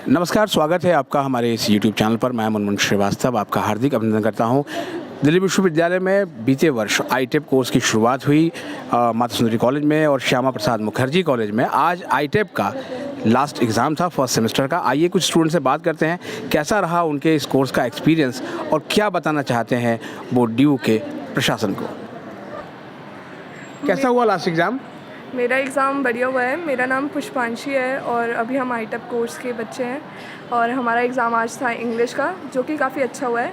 नमस्कार, स्वागत है आपका हमारे इस YouTube चैनल पर। मैं मुनमुन श्रीवास्तव आपका हार्दिक अभिनंदन करता हूं। दिल्ली विश्वविद्यालय में बीते वर्ष आईटेप कोर्स की शुरुआत हुई माता सुंदरी कॉलेज में और श्यामा प्रसाद मुखर्जी कॉलेज में। आज आईटेप का लास्ट एग्ज़ाम था फर्स्ट सेमेस्टर का। आइए कुछ स्टूडेंट से बात करते हैं, कैसा रहा उनके इस कोर्स का एक्सपीरियंस और क्या बताना चाहते हैं वो ड्यू के प्रशासन को। कैसा हुआ लास्ट एग्ज़ाम? मेरा एग्ज़ाम बढ़िया हुआ है। मेरा नाम पुष्पांशी है और अभी हम आईटेप कोर्स के बच्चे हैं और हमारा एग्ज़ाम आज था इंग्लिश का, जो कि काफ़ी अच्छा हुआ है।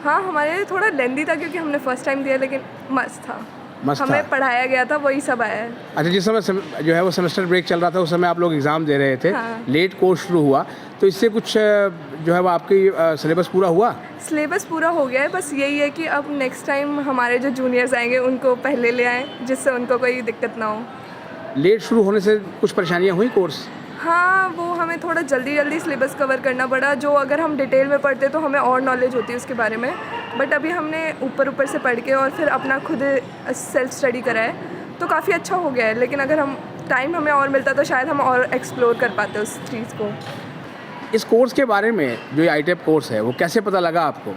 हाँ, हमारे लिए थोड़ा लेंदी था क्योंकि हमने फ़र्स्ट टाइम दिया, लेकिन मस्त था। हमें पढ़ाया गया था, वही सब आया है। अच्छा, जिस समय जो है वो सेमेस्टर ब्रेक चल रहा था उस समय आप लोग एग्ज़ाम दे रहे थे। हाँ। लेट कोर्स शुरू हुआ तो इससे कुछ जो है वो आपकी सिलेबस पूरा हुआ? सिलेबस पूरा हो गया है, बस यही है कि अब नेक्स्ट टाइम हमारे जो जूनियर्स आएंगे उनको पहले ले आएँ, जिससे उनको कोई दिक्कत ना हो। लेट शुरू होने से कुछ परेशानियाँ हुई कोर्स? हाँ, वो हमें थोड़ा जल्दी सिलेबस कवर करना पड़ा, जो अगर हम डिटेल में पढ़ते तो हमें और नॉलेज होती है उसके बारे में। बट अभी हमने ऊपर से पढ़ के और फिर अपना खुद सेल्फ स्टडी करा है, तो काफ़ी अच्छा हो गया है। लेकिन अगर टाइम हमें और मिलता तो शायद हम और एक्सप्लोर कर पाते उस चीज़ को। इस कोर्स के बारे में जो ये आईटेप कोर्स है वो कैसे पता लगा आपको?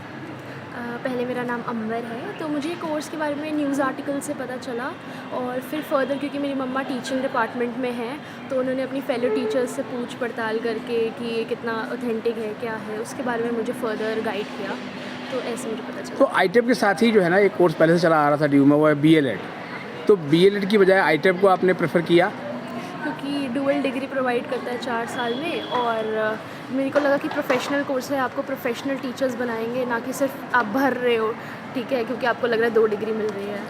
पहले मेरा नाम अंबर है, तो मुझे कोर्स के बारे में न्यूज़ आर्टिकल से पता चला और फिर फर्दर क्योंकि मेरी मम्मा टीचिंग डिपार्टमेंट में हैं, तो उन्होंने अपनी फेलो टीचर्स से पूछ पड़ताल करके कि ये कितना ऑथेंटिक है, क्या है, उसके बारे में मुझे फर्दर गाइड किया, तो ऐसे मुझे पता चला। तो आईटेप के साथ ही जो है ना एक कोर्स पहले से चला आ रहा था ड्यू में, वो है बीएलएड। तो बीएलएड की बजाय आईटेप को आपने प्रेफर किया? क्योंकि डुअल डिग्री प्रोवाइड करता है 4 साल में और मेरे को लगा कि प्रोफेशनल कोर्स है, आपको प्रोफेशनल टीचर्स बनाएंगे, ना कि सिर्फ आप भर रहे हो, ठीक है, क्योंकि आपको लग रहा है 2 डिग्री मिल रही है।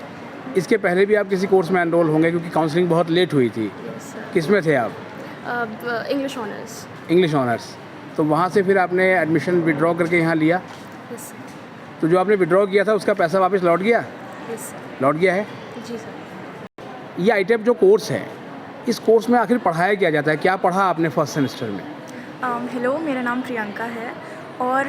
इसके पहले भी आप किसी कोर्स में एनरोल होंगे क्योंकि काउंसलिंग बहुत लेट हुई थी। Yes sir. किस में थे आप? अब इंग्लिश ऑनर्स। English honours. तो वहाँ से फिर आपने एडमिशन विड्रॉ करके यहाँ लिया। Yes sir. तो जो आपने विड्रॉ किया था उसका पैसा वापस लौट गया? Yes sir. लौट गया है। जी सर। ये आईटेप जो कोर्स है, इस कोर्स में आखिर पढ़ाया क्या जाता है? क्या पढ़ा आपने फर्स्ट सेमेस्टर में? हेलो, मेरा नाम प्रियंका है और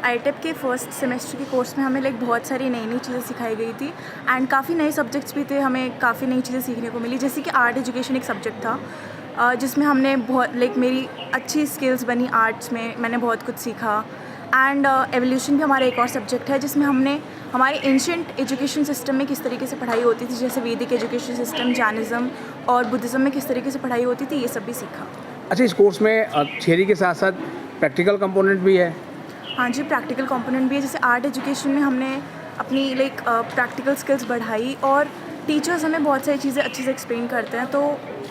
आईटेप के फर्स्ट सेमेस्टर के कोर्स में हमें बहुत सारी नई चीज़ें सिखाई गई थी एंड काफ़ी नए सब्जेक्ट्स भी थे। हमें काफ़ी नई चीज़ें सीखने को मिली, जैसे कि आर्ट एजुकेशन एक सब्जेक्ट था जिसमें हमने बहुत मेरी अच्छी स्किल्स बनी आर्ट्स में, मैंने बहुत कुछ सीखा। एंड एवोल्यूशन भी हमारा एक और सब्जेक्ट है जिसमें हमने हमारे एंशिएंट एजुकेशन सिस्टम में किस तरीके से पढ़ाई होती थी, जैसे वैदिक एजुकेशन सिस्टम, जैनिज़्म और बुद्धिज़्म में किस तरीके से पढ़ाई होती थी, ये सब भी सीखा। अच्छा, इस कोर्स में थियरी के साथ साथ प्रैक्टिकल कंपोनेंट भी है? हाँ जी, प्रैक्टिकल कंपोनेंट भी है। जैसे आर्ट एजुकेशन में हमने अपनी प्रैक्टिकल स्किल्स बढ़ाई और टीचर्स हमें बहुत सारी चीज़ें अच्छे से एक्सप्लेन करते हैं, तो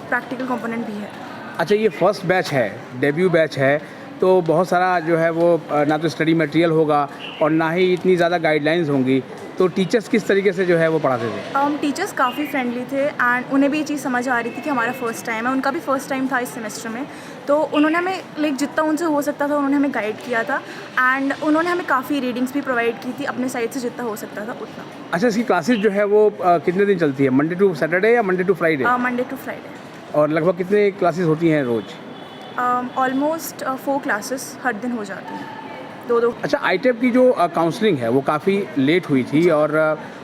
प्रैक्टिकल कंपोनेंट भी है। अच्छा, ये फर्स्ट बैच है, डेब्यू बैच है, तो बहुत सारा जो है वो ना तो स्टडी मटेरियल होगा और ना ही इतनी ज़्यादा गाइडलाइंस होंगी। तो टीचर्स किस तरीके से जो है वो पढ़ाते थे? टीचर्स काफ़ी फ्रेंडली थे एंड उन्हें भी ये चीज़ समझ आ रही थी कि हमारा फर्स्ट टाइम है। उनका भी फर्स्ट टाइम था इस सेमेस्टर में, तो उन्होंने हमें जितना उनसे हो सकता था उन्होंने हमें गाइड किया था एंड उन्होंने हमें काफ़ी रीडिंग्स भी प्रोवाइड की थी अपने साइड से, जितना हो सकता था उतना। अच्छा, इसकी क्लासेस जो है वो कितने दिन चलती है? मंडे टू सैटरडे या Monday to Friday? Monday to Friday. और लगभग कितने क्लासेस होती हैं रोज़? ऑलमोस्ट 4 क्लासेस हर दिन हो जाती हैं, 2-2। अच्छा, आईटेप की जो काउंसलिंग है वो काफ़ी लेट हुई थी और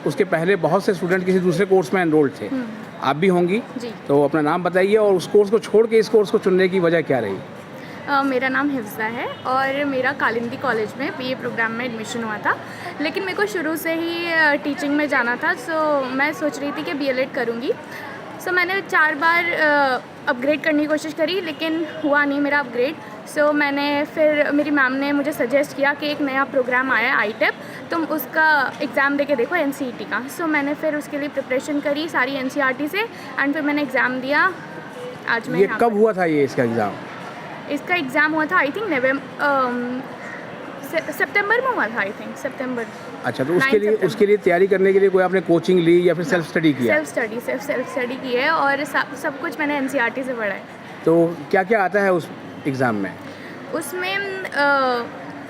उसके पहले बहुत से स्टूडेंट किसी दूसरे कोर्स में एनरोल्ड थे। आप भी होंगी जी। तो अपना नाम बताइए और उस कोर्स को छोड़ के इस कोर्स को चुनने की वजह क्या रही? मेरा नाम हिफ्ज़ा है और मेरा कालिंदी कॉलेज में बीए प्रोग्राम में एडमिशन हुआ था, लेकिन मेरे को शुरू से ही टीचिंग में जाना था, सो मैं सोच रही थी कि बीएलएड करूँगी। सो मैंने 4 बार अपग्रेड करने की कोशिश करी, लेकिन हुआ नहीं मेरा अपग्रेड। सो मैंने फिर मेरी मैम ने मुझे सजेस्ट किया कि एक नया प्रोग्राम आया है आईटेप, तुम उसका एग्ज़ाम दे के देखो एनसीईटी का। सो मैंने फिर उसके लिए प्रिपरेशन करी सारी एनसीईआरटी से एंड फिर मैंने एग्ज़ाम दिया। आज मैं ये कब हुआ था ये इसका एग्ज़ाम? इसका एग्ज़ाम हुआ था आई थिंक सितंबर में हुआ था, आई थिंक सितंबर। अच्छा, तो उसके लिए तैयारी करने के लिए कोई आपने कोचिंग ली या फिर सेल्फ स्टडी किया? सेल्फ स्टडी की है और सब कुछ मैंने एनसीईआरटी से पढ़ा है। तो क्या क्या आता है उस एग्ज़ाम में? उसमें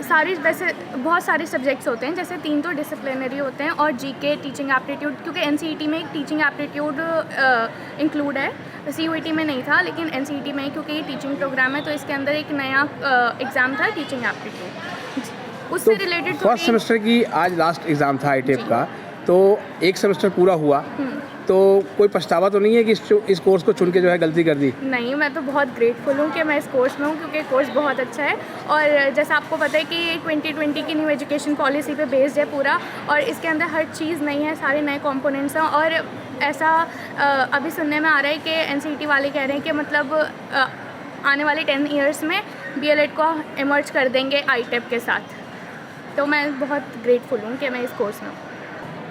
सारी वैसे बहुत सारे सब्जेक्ट्स होते हैं, जैसे 3 तो डिसिप्लिनरी होते हैं और जीके, टीचिंग एप्टीट्यूड, क्योंकि एनसीईटी में एक टीचिंग एप्टीट्यूड इंक्लूड है, सीयूईटी में नहीं था, लेकिन एनसीईटी में क्योंकि ये टीचिंग प्रोग्राम है तो इसके अंदर एक नया एग्ज़ाम था टीचिंग एप्टीट्यूड, उससे रिलेटेड। फर्स्ट सेमेस्टर की आज लास्ट एग्ज़ाम था आईटेप का, तो एक सेमेस्टर पूरा हुआ तो कोई पछतावा तो नहीं है कि इस कोर्स को चुन के जो है गलती कर दी? नहीं, मैं तो बहुत ग्रेटफुल हूँ कि मैं इस कोर्स में हूँ, क्योंकि कोर्स बहुत अच्छा है। और जैसा आपको पता है कि 2020 की न्यू एजुकेशन पॉलिसी पे बेस्ड है पूरा, और इसके अंदर हर चीज़ नई है, सारे नए कंपोनेंट्स हैं। और ऐसा अभी सुनने में आ रहा है कि एनसीईटी वाले कह रहे हैं कि मतलब आने वाले 10 ईयर्स में बीएलएड को इमर्ज कर देंगे आईटेप के साथ। तो मैं बहुत ग्रेटफुल हूँ कि मैं इस कोर्स में हूँ।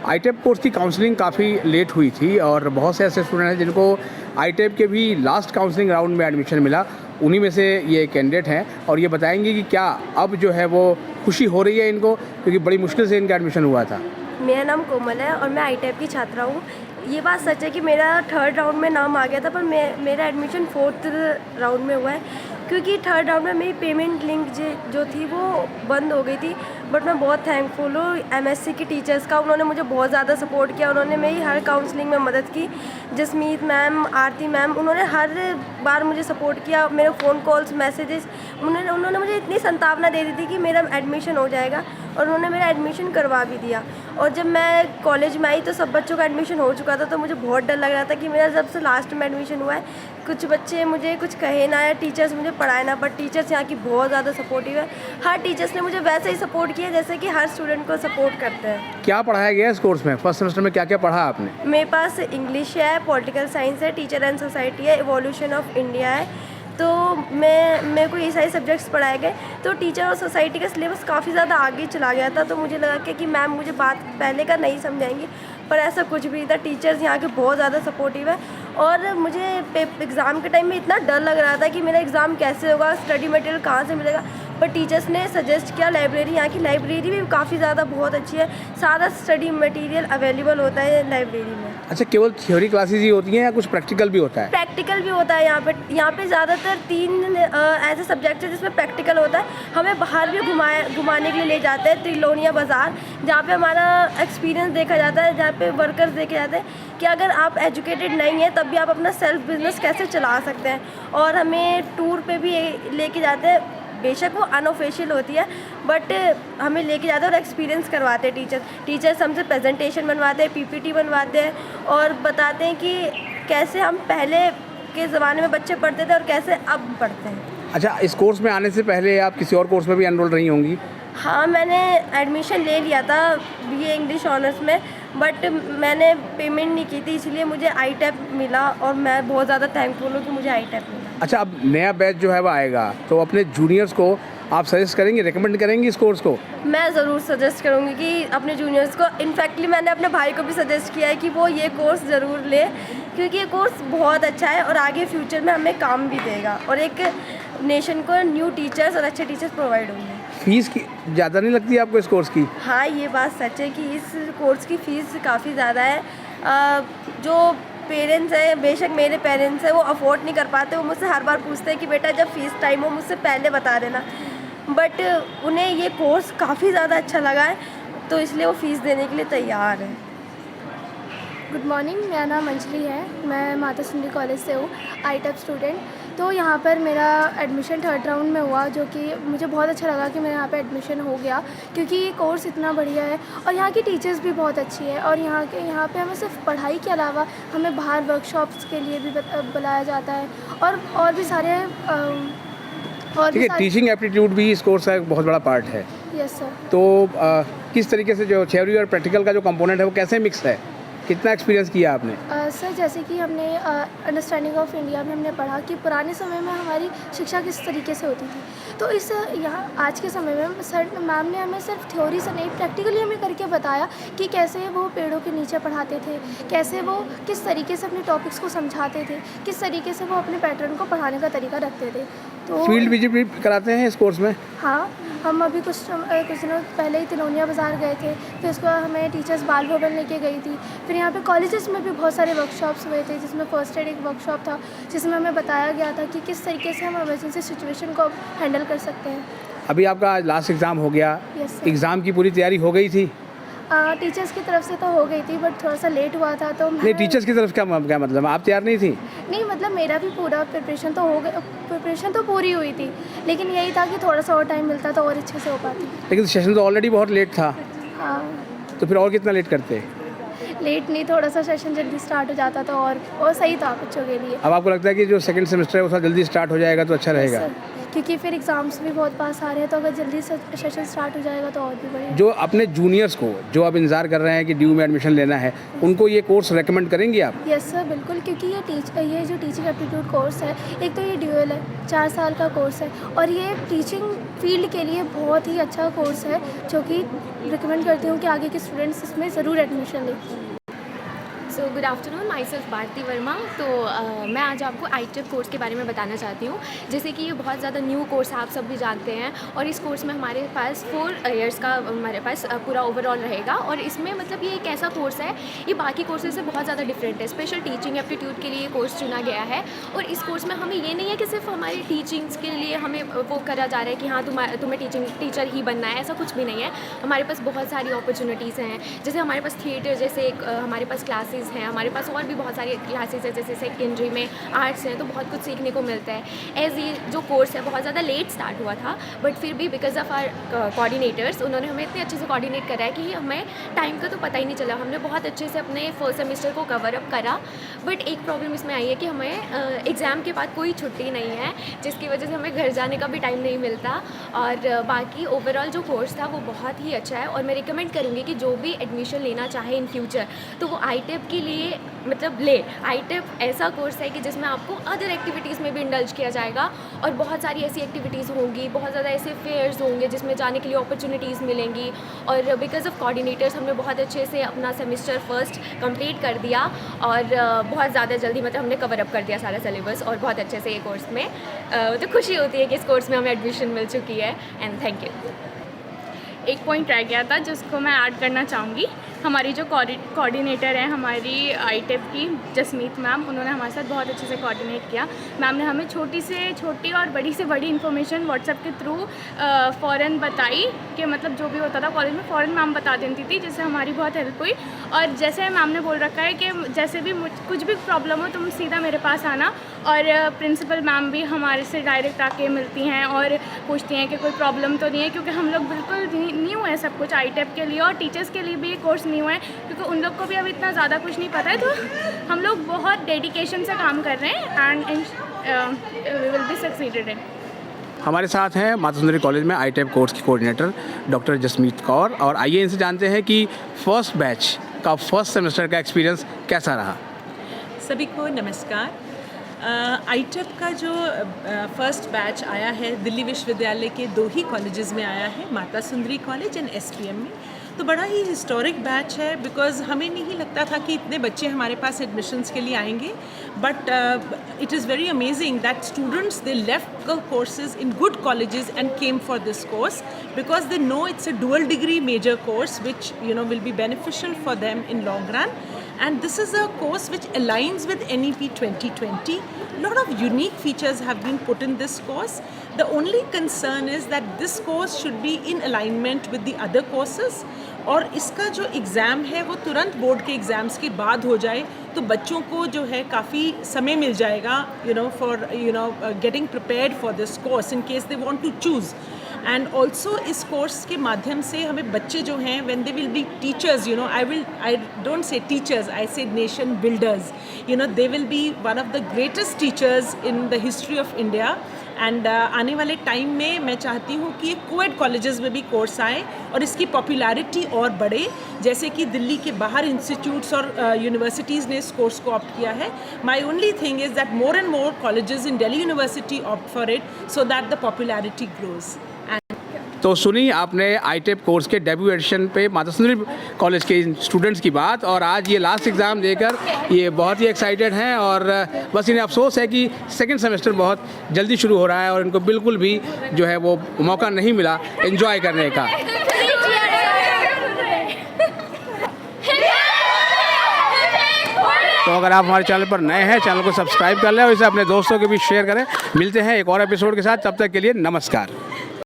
आईटेप कोर्स की काउंसलिंग काफ़ी लेट हुई थी और बहुत से ऐसे स्टूडेंट हैं जिनको आईटेप के भी लास्ट काउंसलिंग राउंड में एडमिशन मिला, उन्हीं में से ये कैंडिडेट हैं और ये बताएंगे कि क्या अब जो है वो खुशी हो रही है इनको, क्योंकि बड़ी मुश्किल से इनका एडमिशन हुआ था। मेरा नाम कोमल है और मैं आईटेप की छात्रा हूँ। ये बात सच है कि मेरा 3rd राउंड में नाम आ गया था, पर मेरा एडमिशन 4th राउंड में हुआ है, क्योंकि 3rd राउंड में मेरी पेमेंट लिंक जो थी वो बंद हो गई थी। बट मैं बहुत थैंकफुल हूँ एमएससी की टीचर्स का, उन्होंने मुझे बहुत ज़्यादा सपोर्ट किया। उन्होंने मेरी हर काउंसलिंग में मदद की। जसमीत मैम, आरती मैम, उन्होंने हर बार मुझे सपोर्ट किया। मेरे फ़ोन कॉल्स, मैसेजेस, उन्होंने मुझे इतनी संभावना दे दी थी कि मेरा एडमिशन हो जाएगा, और उन्होंने मेरा एडमिशन करवा भी दिया। और जब मैं कॉलेज में आई तो सब बच्चों का एडमिशन हो चुका था, तो मुझे बहुत डर लग रहा था कि मेरा जब से लास्ट में एडमिशन हुआ है कुछ बच्चे मुझे कुछ कहे ना, या टीचर्स मुझे पढ़ाए ना। बट टीचर्स यहाँ की बहुत ज़्यादा सपोर्टिव है। हर टीचर्स ने मुझे वैसे ही सपोर्ट किया जैसे कि हर स्टूडेंट को सपोर्ट करते हैं। क्या पढ़ाया गया इस कोर्स में? फर्स्ट सेमेस्टर में क्या क्या पढ़ा आपने? मेरे पास इंग्लिश है, पॉलिटिकल साइंस है, टीचर एंड सोसाइटी है, इवोल्यूशन ऑफ इंडिया है। तो मेरे को ये सारे सब्जेक्ट्स पढ़ाए गए। तो टीचर और सोसाइटी का सिलेबस काफ़ी ज़्यादा आगे चला गया था, तो मुझे लगा कि मैम मुझे बात पहले का नहीं समझाएंगी, पर ऐसा कुछ भी नहीं था। टीचर्स यहाँ के बहुत ज़्यादा सपोर्टिव है। और मुझे एग्ज़ाम के टाइम में इतना डर लग रहा था कि मेरा एग्ज़ाम कैसे होगा, स्टडी मटेरियल कहाँ से मिलेगा। पर टीचर्स ने सजेस्ट किया लाइब्रेरी, यहाँ की लाइब्रेरी भी काफ़ी ज़्यादा बहुत अच्छी है। सारा स्टडी मटेरियल अवेलेबल होता है लाइब्रेरी में। अच्छा, केवल थ्योरी क्लासेस ही होती हैं या कुछ प्रैक्टिकल भी होता है? प्रैक्टिकल भी होता है यहाँ पे ज़्यादातर 3 ऐसे सब्जेक्ट हैं जिसमें प्रैक्टिकल होता है। हमें बाहर भी घुमाने के लिए ले जाते हैं, त्रिलोनिया बाज़ार, जहाँ पे हमारा एक्सपीरियंस देखा जाता है, जहाँ पे वर्कर्स देखे जाते हैं कि अगर आप एजुकेटेड नहीं हैं तब भी आप अपना सेल्फ बिजनेस कैसे चला सकते हैं। और हमें टूर पे भी लेके जाते हैं, बेशक वो अनऑफिशियल होती है, बट हमें लेके जाते हैं और एक्सपीरियंस करवाते हैं टीचर्स हमसे प्रेजेंटेशन बनवाते हैं, पीपीटी बनवाते हैं, और बताते हैं कि कैसे हम पहले के ज़माने में बच्चे पढ़ते थे और कैसे अब पढ़ते हैं। अच्छा, इस कोर्स में आने से पहले आप किसी और कोर्स में भी एनरोल रही होंगी? हाँ, मैंने एडमिशन ले लिया था बीए इंग्लिश ऑनर्स में, बट मैंने पेमेंट नहीं की थी, इसलिए मुझे आईटेप मिला और मैं बहुत ज़्यादा थैंकफुल हूँ कि मुझे आईटेप मिला। अच्छा, अब नया बैच जो है वो आएगा, तो अपने जूनियर्स को आप सजेस्ट करेंगे, रिकमेंड करेंगे इस कोर्स को? मैं ज़रूर सजेस्ट करूँगी कि अपने जूनियर्स को, इनफैक्टली मैंने अपने भाई को भी सजेस्ट किया है कि वो ये कोर्स ज़रूर ले, क्योंकि ये कोर्स बहुत अच्छा है और आगे फ्यूचर में हमें काम भी देगा, और एक नेशन को न्यू टीचर्स और अच्छे टीचर्स प्रोवाइड होंगे। फीस की ज़्यादा नहीं लगती आपको इस कोर्स की? हाँ, ये बात सच है कि इस कोर्स की फ़ीस काफ़ी ज़्यादा है। जो पेरेंट्स हैं, बेशक मेरे पेरेंट्स हैं, वो अफोर्ड नहीं कर पाते। वो मुझसे हर बार पूछते हैं कि बेटा जब फ़ीस टाइम हो मुझसे पहले बता देना, बट उन्हें ये कोर्स काफ़ी ज़्यादा अच्छा लगा है, तो इसलिए वो फ़ीस देने के लिए तैयार है। गुड मॉर्निंग, मेरा नाम अंजलि है, मैं माता सुंदरी कॉलेज से हूँ, आईटेप स्टूडेंट। तो यहाँ पर मेरा एडमिशन 3rd राउंड में हुआ, जो कि मुझे बहुत अच्छा लगा कि मेरा यहाँ पे एडमिशन हो गया, क्योंकि ये कोर्स इतना बढ़िया है और यहाँ की टीचर्स भी बहुत अच्छी है। और यहाँ पे हमें सिर्फ पढ़ाई के अलावा हमें बाहर वर्कशॉप्स के लिए भी बुलाया जाता है, और भी सारे ठीक है। टीचिंग एप्टीट्यूड भी इस कोर्स का एक बहुत बड़ा पार्ट है। Yes sir. तो किस तरीके से जो थ्योरी और प्रैक्टिकल का जो कंपोनेंट है वो कैसे मिक्स है, कितना एक्सपीरियंस किया आपने? सर, जैसे कि हमने अंडरस्टैंडिंग ऑफ इंडिया में हमने पढ़ा कि पुराने समय में हमारी शिक्षा किस तरीके से होती थी, तो इस यहाँ आज के समय में सर मैम ने हमें सिर्फ थ्योरी से नहीं, प्रैक्टिकली हमें करके बताया कि कैसे वो पेड़ों के नीचे पढ़ाते थे, कैसे वो किस तरीके से अपने टॉपिक्स को समझाते थे, किस तरीके से वो अपने पैटर्न को पढ़ाने का तरीका रखते थे। तो फील्ड विजिट भी कराते हैं इस कोर्स में? हाँ, हम अभी कुछ दिनों पहले ही तिलोनिया बाज़ार गए थे, फिर उसके बाद हमें टीचर्स बाल भवन लेके गई थी। फिर यहाँ पे कॉलेजेस में भी बहुत सारे वर्कशॉप्स हुए थे, जिसमें फर्स्ट एड एक वर्कशॉप था, जिसमें हमें बताया गया था कि किस तरीके से हम इमरजेंसी सिचुएशन को हैंडल कर सकते हैं। अभी आपका लास्ट एग्ज़ाम हो गया, एग्ज़ाम की पूरी तैयारी हो गई थी? टीचर्स की तरफ से तो हो गई थी, बट थोड़ा सा लेट हुआ था। तो नहीं, टीचर्स की तरफ क्या मतलब, आप तैयार नहीं थी? नहीं, मतलब मेरा भी पूरा प्रिपरेशन तो हो गया, प्रिपरेशन तो पूरी हुई थी, लेकिन यही था कि थोड़ा सा और टाइम मिलता तो और अच्छे से हो पाती। लेकिन सेशन तो ऑलरेडी बहुत लेट था। हाँ। तो फिर और कितना लेट करते? लेट नहीं, थोड़ा सा सेशन जल्दी स्टार्ट हो जाता तो और सही था बच्चों के लिए। अब आपको लगता है कि जो सेकंड सेमेस्टर है वो थोड़ा जल्दी स्टार्ट हो जाएगा तो अच्छा रहेगा? सर, क्योंकि फिर एग्ज़ाम्स भी बहुत पास आ रहे हैं, तो अगर जल्दी सेशन स्टार्ट हो जाएगा तो और भी बढ़िया। जो अपने जूनियर्स को जो अब इंतज़ार कर रहे हैं कि ड्यू में एडमिशन लेना है, उनको ये कोर्स रेकमेंड करेंगे आप? यस सर, बिल्कुल, क्योंकि ये जो टीचिंग एप्टीट्यूड कोर्स है, एक तो ये ड्यूअल है, 4 साल का कोर्स है, और ये टीचिंग फील्ड के लिए बहुत ही अच्छा कोर्स है, जो कि रिकमेंड करती हूँ कि आगे के स्टूडेंट्स इसमें ज़रूर एडमिशन लें। So good afternoon, myself Bharti Verma. तो मैं आज आपको ITEP कोर्स के बारे में बताना चाहती हूँ। जैसे कि ये बहुत ज़्यादा न्यू कोर्स है, आप सब भी जानते हैं, और इस कोर्स में हमारे पास 4 ईयर्स का हमारे पास पूरा ओवरऑल रहेगा। और इसमें मतलब ये एक ऐसा कोर्स है, ये बाकी कोर्सेज से बहुत ज़्यादा डिफरेंट है। स्पेशल टीचिंग एप्टीट्यूड के लिए कोर्स चुना गया है, और इस कोर्स में हमें ये नहीं है कि सिर्फ हमारी टीचिंग्स के लिए हमें वो करा जा रहा है कि हाँ तुम्हें टीचर ही बनना है, ऐसा कुछ भी नहीं है। हमारे पास बहुत सारी अपॉर्चुनिटीज़ हैं, जैसे हमारे पास थिएटर जैसे हमारे पास क्लासेस हैं, हमारे पास और भी बहुत सारी क्लासेस हैं, जैसे सेकेंडरी में आर्ट्स हैं, तो बहुत कुछ सीखने को मिलता है। एज ये जो कोर्स है बहुत ज़्यादा लेट स्टार्ट हुआ था, बट फिर भी बिकॉज ऑफ आर कोऑर्डिनेटर्स, उन्होंने हमें इतने अच्छे से कोऑर्डिनेट करा है कि हमें टाइम का तो पता ही नहीं चला। हमने बहुत अच्छे से अपने फर्स्ट सेमेस्टर को कवर अप करा। बट एक प्रॉब्लम इसमें आई है कि हमें एग्ज़ाम के बाद कोई छुट्टी नहीं है, जिसकी वजह से हमें घर जाने का भी टाइम नहीं मिलता। और बाकी ओवरऑल जो कोर्स था वो बहुत ही अच्छा है, और मैं रिकमेंड करूँगी कि जो भी एडमिशन लेना चाहे इन फ्यूचर, तो वो ITEP के लिए मतलब ले। ITEP ऐसा कोर्स है कि जिसमें आपको अदर एक्टिविटीज़ में भी इंडल्ज किया जाएगा, और बहुत सारी ऐसी एक्टिविटीज़ होंगी, बहुत ज़्यादा ऐसे फेयर्स होंगे जिसमें जाने के लिए अपॉर्चुनिटीज़ मिलेंगी। और बिकॉज ऑफ कोऑर्डिनेटर्स हमने बहुत अच्छे से अपना सेमेस्टर फर्स्ट कंप्लीट कर दिया, और बहुत ज़्यादा जल्दी मतलब हमने कवर अप कर दिया सारा सिलेबस, और बहुत अच्छे से ये कोर्स में तो खुशी होती है कि इस कोर्स में हमें एडमिशन मिल चुकी है। And thank you. एक पॉइंट रह गया था जिसको मैं ऐड करना चाहूँगी। हमारी जो कोऑर्डिनेटर है हमारी ITEP की, जसमीत मैम, उन्होंने हमारे साथ बहुत अच्छे से कोऑर्डिनेट किया। मैम ने हमें छोटी से छोटी और बड़ी से बड़ी इन्फॉर्मेशन व्हाट्सएप के थ्रू फ़ौरन बताई, कि मतलब जो भी होता था कॉलेज में फ़ौरन मैम बता देती थी, जिससे हमारी बहुत हेल्प हुई। और जैसे मैम ने बोल रखा है कि जैसे भी कुछ भी प्रॉब्लम हो तुम सीधा मेरे पास आना, और प्रिंसिपल मैम भी हमारे से डायरेक्ट आके मिलती हैं और पूछती हैं कि कोई प्रॉब्लम तो नहीं है, क्योंकि हम लोग बिल्कुल न्यू है सब कुछ ITEP के लिए, और टीचर्स के लिए भी ये कोर्स न्यू है, क्योंकि उन लोग को भी अभी इतना ज़्यादा कुछ नहीं पता है। तो हम लोग बहुत डेडिकेशन से काम कर रहे हैं, and we will be succeeded in. हमारे साथ हैं माता सुंदरी कॉलेज में ITEP कोर्स की कोऑर्डिनेटर डॉक्टर जसमीत कौर, और आइए इनसे जानते हैं कि फर्स्ट बैच का फर्स्ट सेमेस्टर का एक्सपीरियंस कैसा रहा। सभी को नमस्कार। ITEP का जो फर्स्ट बैच आया है दिल्ली विश्वविद्यालय के 2 ही कॉलेजेस में आया है, माता सुंदरी कॉलेज एंड SPM में। तो बड़ा ही हिस्टोरिक बैच है, बिकॉज़ हमें नहीं लगता था कि इतने बच्चे हमारे पास एडमिशन्स के लिए आएंगे, but it is very amazing that students they left the courses in good colleges and came for this course, because they know it's a dual degree major course which will be beneficial for them in long run. And this is a course which aligns with NEP 2020. A lot of unique features have been put in this course. The only concern is that this course should be in alignment with the other courses. और इसका जो exam है वो तुरंत board के exams के बाद हो जाए, तो बच्चों को जो है काफ़ी समय मिल जाएगा for getting prepared for this course in case they want to choose. And also इस कोर्स के माध्यम से हमें बच्चे जो हैं when they will be teachers, I don't say teachers, I say nation builders, they will be one of the greatest teachers in the history of India. And आने वाले टाइम में मैं चाहती हूँ कि कोएड कॉलेजेस में भी कोर्स आए और इसकी पॉपुलैरिटी और बढ़े, जैसे कि दिल्ली के बाहर इंस्टीट्यूट्स और यूनिवर्सिटीज़ ने इस कोर्स को ऑप्ट किया है। My only thing is that more and more colleges in Delhi university opt for it so that the popularity grows. तो सुनी आपने ITEP कोर्स के डेब्यू एडिशन पे माता सुंदरी कॉलेज के स्टूडेंट्स की बात, और आज ये लास्ट एग्ज़ाम देकर ये बहुत ही एक्साइटेड हैं, और बस इन्हें अफसोस है कि सेकंड सेमेस्टर बहुत जल्दी शुरू हो रहा है और इनको बिल्कुल भी जो है वो मौका नहीं मिला एंजॉय करने का। तो अगर आप हमारे चैनल पर नए हैं, चैनल को सब्सक्राइब कर लें और इसे अपने दोस्तों के बीच शेयर करें। मिलते हैं एक और एपिसोड के साथ, तब तक के लिए नमस्कार।